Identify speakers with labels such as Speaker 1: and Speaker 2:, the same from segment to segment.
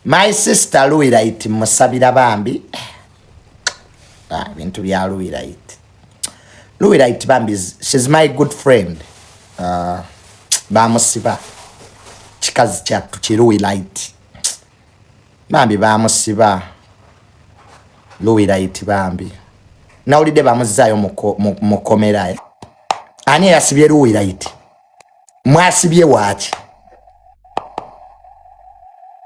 Speaker 1: My sister Louis musabira bambi. Bintu bya Louis Bambi, she's my good friend. Bamusiba. Chikazi chatu chi Louis Bambi bamusiba. Louis Bambi. Na ulide bamuzayo mukomera. Ani yasibye Louis Mwasibye wachi.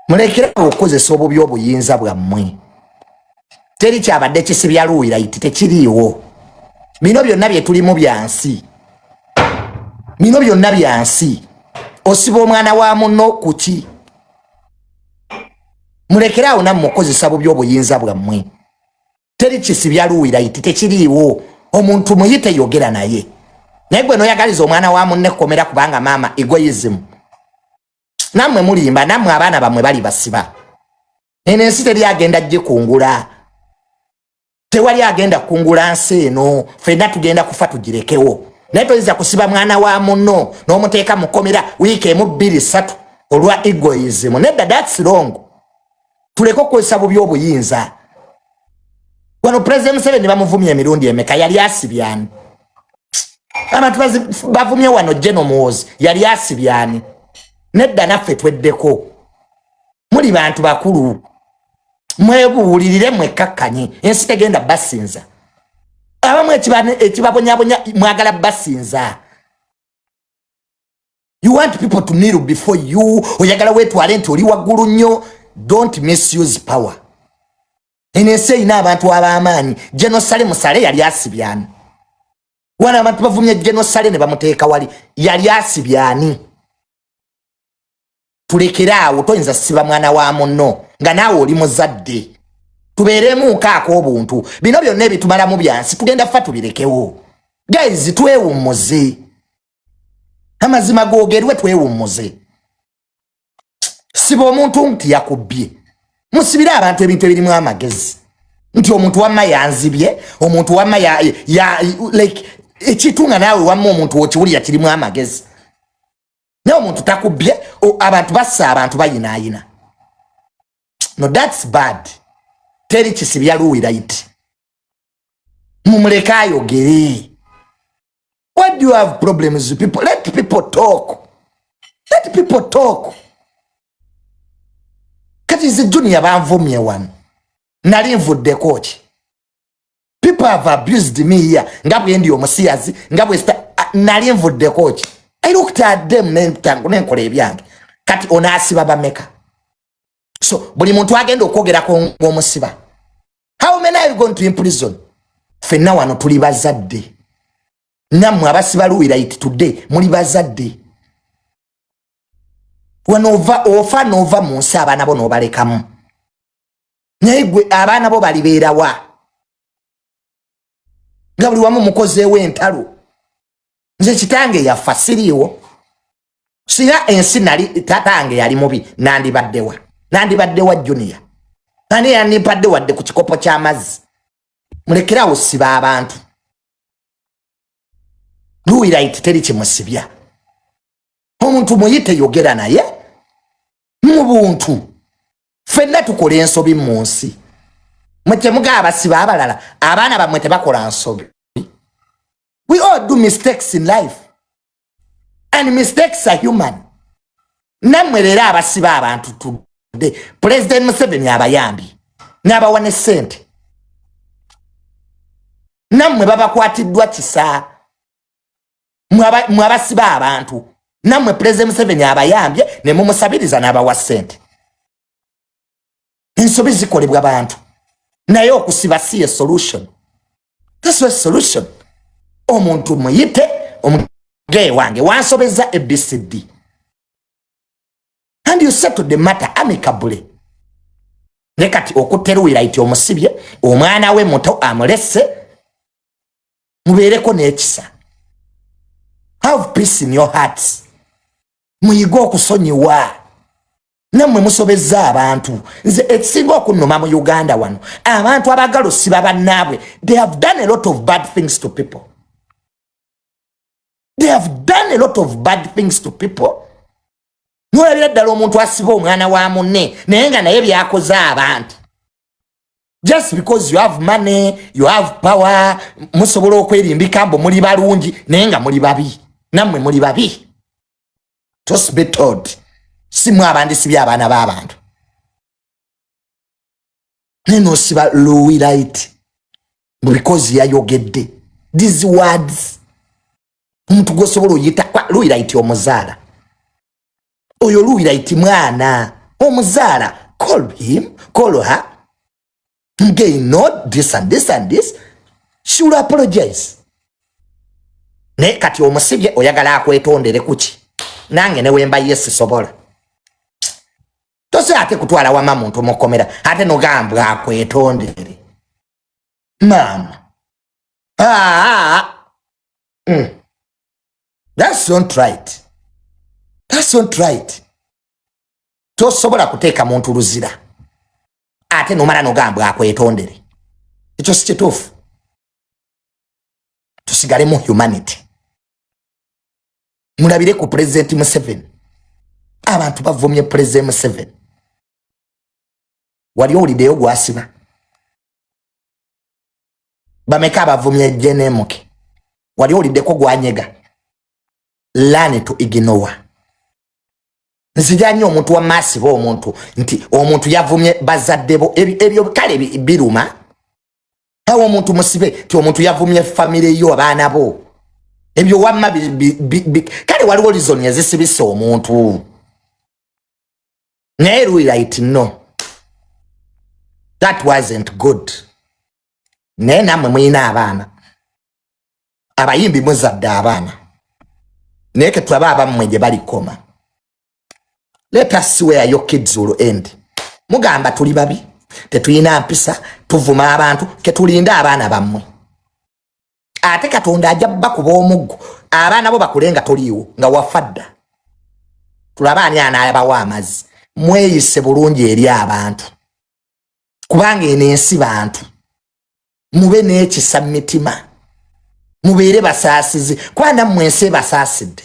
Speaker 1: Mulekera okukozesa obubi obuyinza bwammwe. Teri kyabadde kisibya Louis tekiriiwo. Bino byonna bye tulimu byansi. Bino byonna byansi. Osiba omwana wa munno kuki? Mulekera awo nammwe okozesa bubi obuyinza bwammwe. Teri kisibya Louis tekiriiwo. Omuntu muyite yogera naye. Naye gwe noyagaliza omwana wa munne komera kubanga mama egoism. Namwe mulimba namwe abaana bamwe bali basiba. Enensi teri agenda gye kungula. Tewali agenda kungula nsi eno. Fenna tugenda kufa tugirekewo. Naye toyinza kusiba mwana wa munno n'omuteeka mukomera wiiki emu bbiri ssatu olwa egoism. Nedda, that's wrong. Tuleke okukozesa bubi obuyinza. Wano President Museveni bamuvumye emirundi emeka yali asibyani. Abantu bavumye wano General Muhoozi yali asibyani. Nedda naffe tweddeko. Muli bantu bakulu. Mwebuulirire mwekkakkanye. Ensi tegenda basinza. Abamu ekibabonyabonya mwagala basinza. You want people to kneel before you. Oyagala wetwale nti oli waggulu nnyo. Don't misuse power. Ensi erina abantu ab'amaanyi. General Sale Musale yali asibyani. Wana abantu bavumye General Sale ne bamuteeka wali yali asibyani. Tulekeraawo toyinza siba mwana wa munno nga naawe oli muzadde. Tubeeremu kaako obuntu. Bino byonna ebitumalamu byansi tugenda ffa tubirekewo. Guys, twewummuze. Amazima googerwe twewummuze. Siba omuntu nti yakubbye. Musibire abantu ebintu ebirimu amagezi. Nti omuntu wamma yanzibye, omuntu wamma like ekitunga naawe wamma omuntu okiwulira kirimu amagezi. Naye omuntu takubbye, abantu bassa abantu bayinaayina. No, that's bad. Teri kisibya Louis. Mumuleke ayogere. Why do you have problems with people? Let people talk. Let people talk. Kati ze junior banvumye wano. Nali nvudde kochi. People have abused me here. Ngabwe ndi omusiyazi. Ngabwe nali nvudde kochi. I looked at them nenkola ebyange. Kati onasiba bameka. So, buli muntu agenda okwogerako ng'omusiba. How many are you going to imprison? Fenna wano tuli bazadde. Nammwe abasiba Louis today muli bazadde. Wano ofa nova mu nsi abaana bo n'obalekamu. Naye gwe abaana bo balibeera wa? Nga buli wamu mukozeewo entalo. Nze kitange yafa siriiwo. Sira ensi nali tatange yali mubi nandibaddewa. Nandibaddewa junior. Ani yandipadde wadde ku kikopo ky'amazzi. Mulekerawo siba abantu. Louis teri kimusibya. Omuntu muyite yogera naye. Mu buntu. Fenna tukola ensobi mu nsi. Mwetemuga abasiba abalala. Abaana bamwe tebakola nsobi. We all do mistakes in life. And mistakes are human. Nammwe leero abasiba abantu today. President Museveni abayambi. N'abawane ssente. Nammwe babakwatiddwa kisa. Mwabasiba abantu. Nammwe President Museveni abayambye ne mumusabiriza n'abawa ssente. Ensobi zikolebwa abantu. Naye okusiba si a solution. That's a solution. Omuntu muyite omugeyi wange wansobeza ABCD. And you settle the matter amicably. Nekati okutte Louis omusibye omwana we muto amulese mubeereko n'ekisa. Have peace in your hearts. Muyiga okusonyiwa. Nammwe musobezza abantu. Nze ekisinga okunnuma mu Uganda wano. Abantu abagala osiba bannaabwe. They have done a lot of bad things to people. They have done a lot of bad things to people. Nolabira ddala omuntu asiba omwana wa munne naye nga naye byakoze abantu. Just because you have money, you have power, musobola okwerimbika mbo muli balungi naye nga muli babi. Nammwe muli babi. Just be told. Simwe abandisi by'abaana b'abantu. Neno siba Louis Light. Because yayogedde. These words. Omuntu gosobola oyita kwa Louis Light omuzaala. Oyo Louis Light mwana omuzaala. Call him, call her. Okay, not this and this and this. She will apologize. Ne kati omusibye oyagala akwetondere kuki. Nange ne wemba yesi sobola. Tose ate kutwala wama muntu mukomera. Ate no gamba akwetondere. Mama. That's not right. That's not right. Tosobola kuteeka muntu luzira. Ate no mara no gamba akwetondere. Ekyo si kituufu. Tusigale mu humanity. Mulabire ku President Museveni. Abantu bavumye President Museveni. Wali olideyo gwasiba. Bameka bavumye JNMK. Wali olideko gwanyega. Learn to ignore. Nsijanyi omuntu wa massive omuntu nti omuntu yavumye bazaddebo ebyo kale biruma. Awo omuntu musibe ti omuntu yavumye family yo abaana bo. Ebyo wamma kale waliwo reason yazisibisa omuntu. Naye Louis Light no. That wasn't good. Naye namwe mwina abaana. Abayimbi muzadde abaana. Naye ke tulaba abammwe gye balikoma. Let us see where your kids will end. Mugamba tuli babi. Tetuyina mpisa. Tuvuma abantu. Ke tulinda abaana bammwe. Ate Katonda ajja bakuba omuggo. Abaana bo bakulenga toliiwo nga wafadda. Tulaba ani anayabawo amazzi. Mweyise bulungi eri abantu. Kubanga eno ensi bantu. Mube n'ekisa mu mitima. Mubeere basaasizi. Kuba nammwe ensi basaasidde.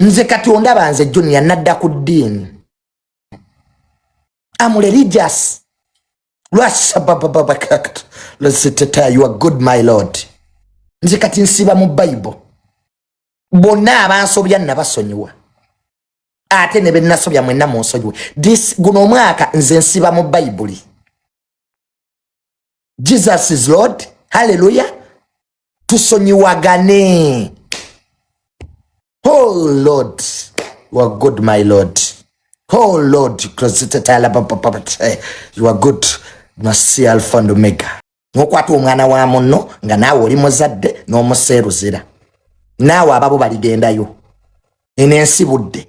Speaker 1: Nze kati ondaba nze Junior nadda ku ddiini. I'm religious. You are good, my Lord. Nze kati nsiba mu Bible. Bonna abansobya nabasonyiwa. Ate ne bennasobya mwenna munsonyiwe. Guno omwaka nze nsiba mu Bible. Jesus is Lord. Hallelujah. Tusonyiwagane. Oh Lord, you are good, my Lord. Oh Lord, you are good. Nasi Alpha and Omega. Ngokwatu omwana wa munno nga nawe oli muzadde n'omuseeruzira. Naawe ababo baligendayo. Enensi budde.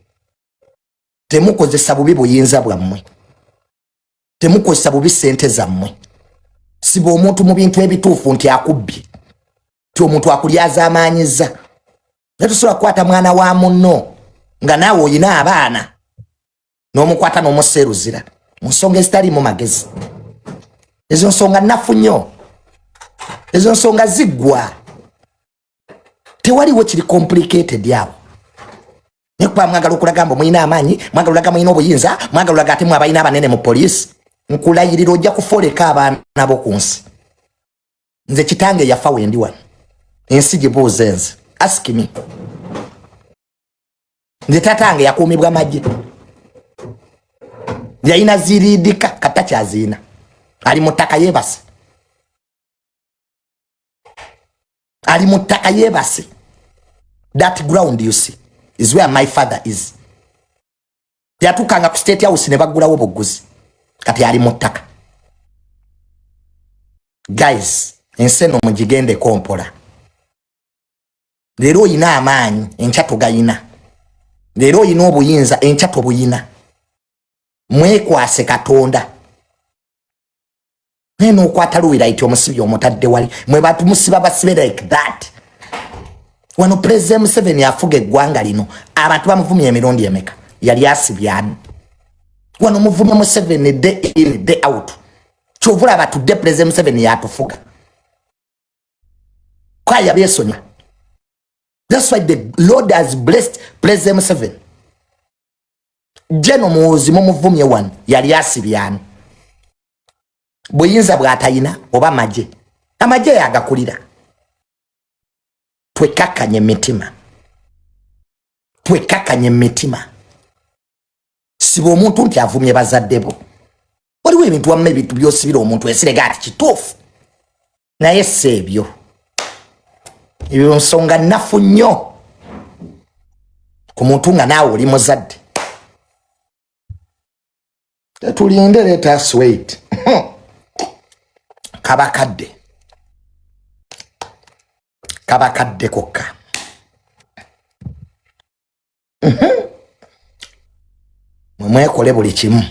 Speaker 1: Temukozesa bubi buyinza bwammwe. Temukozesa bubi ssente zammwe. Siba omuntu mu bintu ebituufu nti akubbye. Ti omuntu akulyaza amaanyiza. Netusobola kukwata mwana wa munno nga naawe oyina abaana n'omukwata n'omuseeruzira mu nsonga ezitaliimu magezi. Ezo nsonga nnafu nnyo. Ezo nsonga ziggwa. Tewaliwo kiri complicated yawo. Naye kuba mwagala okulaga mbu muyina amaanyi, mwagala olaga muyina obuyinza, mwagala olaga ate mwe abalina abanene mu poliisi. Nkulayirira ojja kufooleka abaana bo ku nsi. Nze kitange yafa wendi wano. Ensi gibuuze nze. Ask me. Nze tatange yakuumibwa magye. Yalina ziriidika kata kyaziina. Ali mu ttaka yeebase. Ali mu ttaka yeebase. That ground you see is where my father is. Yatukanga ku State House ne baggulawo buguzi. Kati ali mu ttaka. Guys, enseno mugigende kompola. Leero oyina amaanyi enkya togayina. Leero oyina obuyinza enkya tobuyina. Mwekwase Katonda. Neno okwata Louis Light omusibi omutadde wali. Mwe batumusiba basibe like that. Wano President Museveni afuga eggwanga lino. Abantu bamuvumye emirundi emeka. Yali asibyani. Wano muvumye Museveni day in day out. Kyovula batudde President Museveni yatufuga. Kwa yabyesonya. That's why the Lord has blessed President Museveni. Jeno muzi mumuvumye wano yali asibyano. Buyinza bwatayina oba maje. Amaje yagakulira. Twekakanye mitima. Twekakanye mitima. Sibo omuntu nti avumye bazaddebo. Waliwo ebintu wamme ebintu byosibira omuntu esirega ati kituufu. Naye sebyo. Ebyo nsonga nnafu nnyo. Ku muntu nga naawe oli muzadde. Tulinde let us wait. Kabakadde. Kabakadde kokka. Mwekole buli kimu.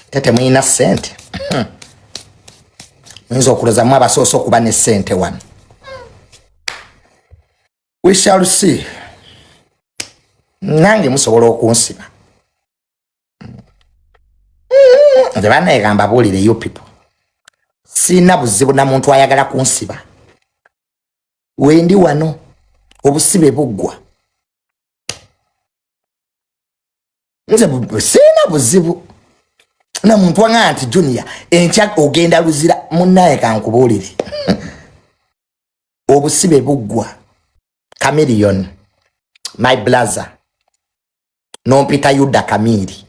Speaker 1: Tete mwina sente. Mwenzo okuloza mwa basoso kuba ne sente wano. We shall see. Nange musobola okunsiba. Ndebana egamba bulire you people. Sina buzibu na muntu ayagala kunsiba. Wendi wano obusibe buggwa. Nze sina buzibu na muntu wanga anti Junior encha ogenda luzira munnaye kankubulire. Obusibe buggwa. Chameleon, my brother. Non pita yuda kamiri.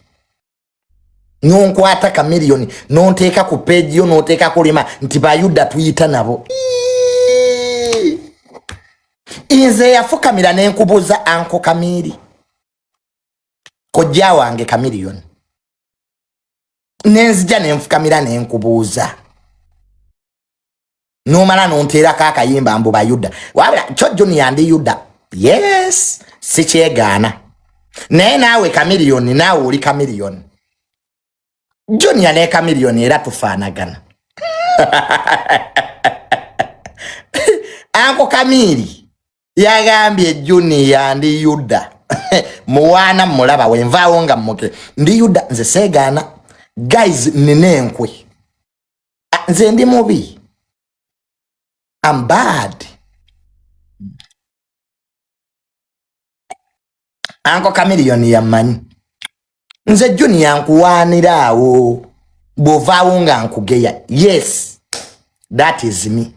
Speaker 1: Non kwata Chameleon, non teka ku page yo, non teka kulima nti ba yuda tuyita nabo. Inze yafukamira n'enkubuza anko Kamiri. Kojja wange Chameleon. Nenzija n'enfukamira n'enkubuza. Nomala nontera kaka yimba mbu ba yuda. Wabula cho Junior ndi yuda. Yes, sikyegana. Naye naawe Chameleon naawe oli Chameleon. Junior ne Chameleon era tufaanagana. Anko Kamiri yagambye Junior ndi yuda. Muwana mulaba wenvaawo nga mmoke. Ndi yuda nze seegana. Guys ninenkwe. Nze ndi mubi. I'm bad. Anko Chameleon yamanyi. Nze Junior nkuwaniraawo. Bovaawo nga nkugeya. Yes. That is me.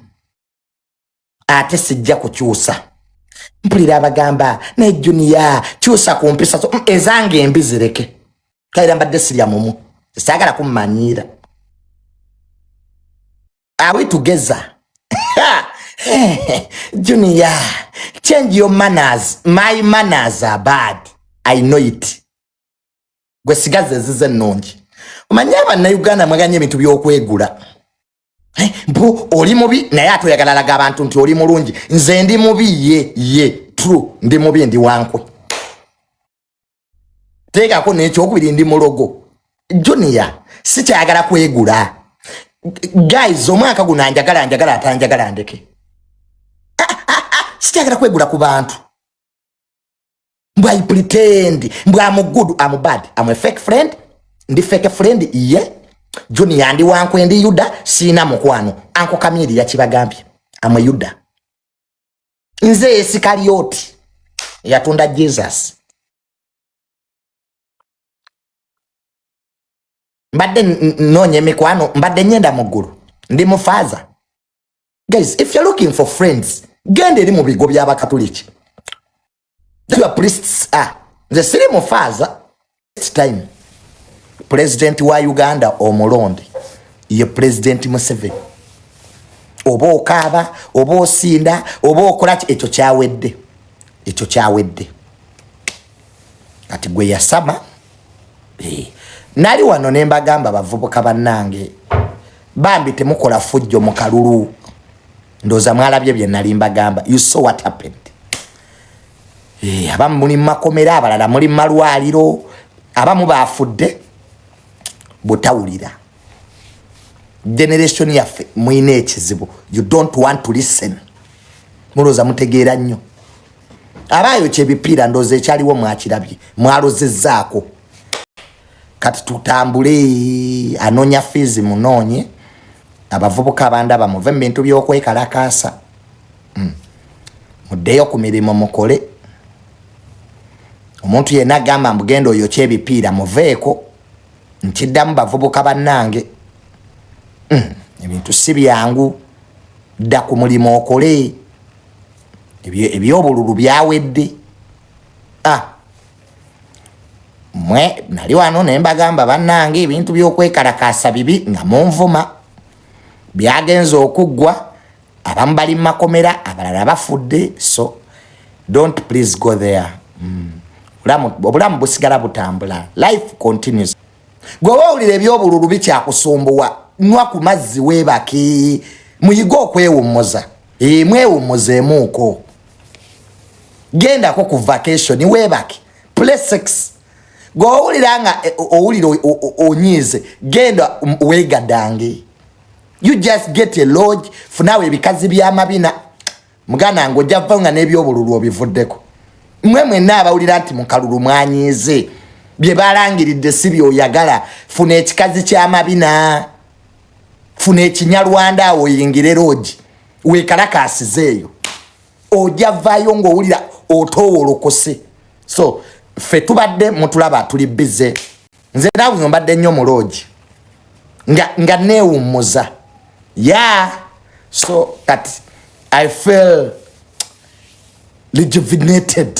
Speaker 1: Ate sijja kukyusa. Mpulira abagamba ne Junior kyusa kumpisa so ezange embizireke. Kaira mbadde sirya mumu. Sagala kummanyira. Are we together? Junior, change your manners. My manners are bad. I know it. Gwe sigaze zize nonji. Omanyaba na Uganda mwaganye bintu byokwegula. Mbu oli mubi naye atoyagalalaga abantu nti oli mulungi. Nze ndi mubi ye true ndi mubi ndi wankwe. Teka ko nekyo okubiri ndi mulogo. Junior, sikyagala kwegula. Guys, omwaka guno njagala atanjagala ndeke. Sikyagala kwegula ku bantu. Mbwa I pretend. Mbwa I'm good, I'm bad. I'm a fake friend. Ndi fake friend iye. Junior ndi wankwe ndi yuda. Sina mukwano. Anko Kamiri ya kibagambye. I'm a yuda. Nze Isikarioti. Yatunda Jesus. Mbadde nonye mikwano. Mbadde nyenda muguru. Ndi mufaza. Guys, if you're looking for friends, gende eri mu bigo by'abakatoliki. Your priests are. The siri mufaza. This time, President wa Uganda Omulondi. Ye President Museveni. Oba okaba, oba osinda, oba okolaki ekyo kyawedde. Ekyo kyawedde. Kati gwe yasama. Nali wano ne mbagamba bavubuka bannange. Bambi temukola fujjo mu kalulu. Ndoza mwalabye bye nali mbagamba. You saw what happened. Abamu muli makomera abalala muli malwaliro. Abamu bafudde butawulira. Generation yaffe mwine ekizibu. You don't want to listen. Muloza mutegeera nnyo. Abayo kyebipira ndoze ekyaliwo mwakirabye. Mwalozezzaako. Kati tutambule anonya fizi munonye. Abavubuka abanda bamuve mu bintu by'okwekalakaasa. muddeyo ku mirimu mukole. Omuntu yenna agamba mugendo oyo kyebipiira muveeko nkiddamu bavubuka bannange. Ebintu si byangu, dda ku mulimu okole. Ebyobululu byawedde. Mwe nali wano ne mbagamba bannange ebintu by'okwekalakaasa bibi nga munvuma byagenze okuggwa, abamu bali mu makomera, abalala bafudde. So don't please go there. Obulamu busigala butambula. Life continues. Gwe owulira ebyobululu bikyakusumbuwa, nywa ku mazzi weebake, muyiga okwewummuza. Mwewummuzeemuuko. Gendako ku vacation weebake. Play sex. Gwe owulira nga owulira onyiize, genda weegadange. You just get a lodge, funawe ebikazi by'amabina. Mugana ng'ojja vva nga n'ebyobululu obivuddeko. Mwe mwenna abawulira nti mu kalulu mwanyiize, bye balangiridde si by'oyagala, funa ekikazi ky'amabina, funa ekinyarwanda awo oyingire lodge, weekalakaasizeeyo. Ojja vaayo ng'owulira otoowolokose. So ffe tubadde mutulaba tuli bize. Nze naawe mbadde nnyo mu lodge nga neewummuza. So that I feel rejuvenated.